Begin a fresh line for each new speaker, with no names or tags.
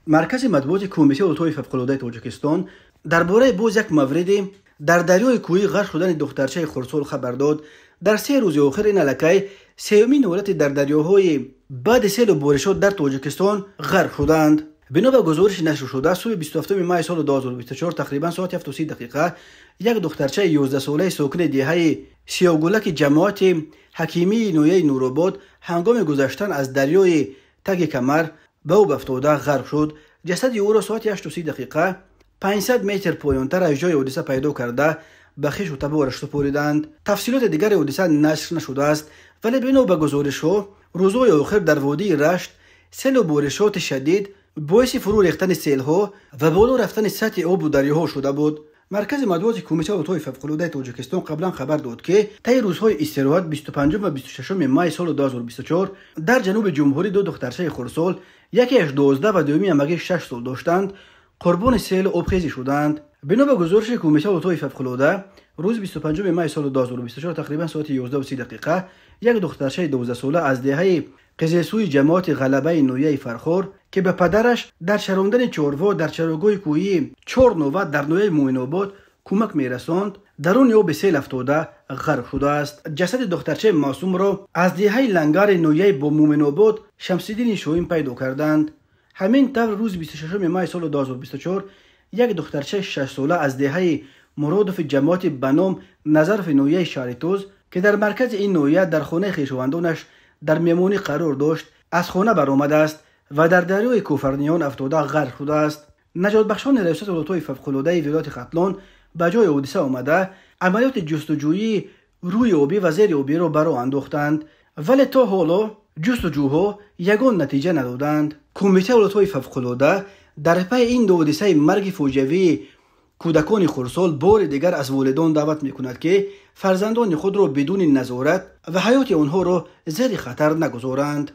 مرکز مطبوعات کمیته اتوی فوق‌العاده تاجیکستان درباره باز یک موردی در دریای کوهی غرق شدن دخترچه خرسول خبر داد. در 3 روز آخر این علاقه سومین دولت در دریاهای بعد سیل و بارشات در تاجیکستان غرق شدند. بنا به گزارش نشر شده صبح 27 مای سال 2024 تقریبا ساعت 7:30 یک دخترچه 11 ساله ساکن دهه سیاگولک جماعت حکیمی نویه نورآباد هنگام گذشتن از دریای تگ کمر به او افتاده غرق شد. جسد او را ساعت 8:30 500 متر پایین‌تر از جای حادثه پیدا کرده به خویش و تبه ورش سپردند. تفصیلات دیگر حادثه نشر نشده است، ولی بنا به گزارش‌ها روزهای آخر در وادی رشت سیل و بارشات شدید باعث فرو ریختن سیل‌ها و بالا رفتن سطح آب و دریاها شده بود. مرکز مطبوعات کمیته اتوی فوق‌العاده تاجیکستان قبلا خبر داد که طی روزهای استراحت 25 و 26 مای سال 2024 در جنوب جمهوری 2 دخترچه خردسال، یکیش 12 و دومی امگی 6 سال داشتند، قربان سیل آبخیزی شدند. بنا به گزارش کمیته اتوی فوق‌العاده روز 25 مای سال 2024 تقریبا ساعت 11:30 یک دخترچه 12 ساله از دهه قزلسوی جماعت غلبه نویه فرخور که به پدرش در چراندن چاروا در چراگاه کوهی 4 نوبت در نویه مومن‌آباد کمک میرساند، در آن به سیل افتاده غرق شده است. جسد دخترچه معصوم را از دهه لنگر نویه با مومن‌آباد شمس‌الدین شاهین پیدا کردند. همین طور روز 26 مای سال 2024 یک دخترچه 6 ساله از دهه مرادف جماعت بنام نظرف نویه شهرتوز که در مرکز این نویه در خانه خویشاوندانش در میمونی قرار داشت از خانه برآمده است و در دریای کوفرنیان افتاده غرق شده است. نجات بخشان ریاست اتوی فوق‌العاده ولایت ختلان به جای حادثه آمده عملیات جستجویی روی آبی و زیر آبی را برآ انداختند، ولی تا حالا جستجوها یگان نتیجه ندادند. کمیته اتوی فوق‌العاده در پی این دو حادثه مرگ فاجعه‌ای کودکان خردسال بار دیگر از والدان دعوت می‌کند که فرزندان خود را بدون نظارت و حیات آنها را زیر خطر نگذارند.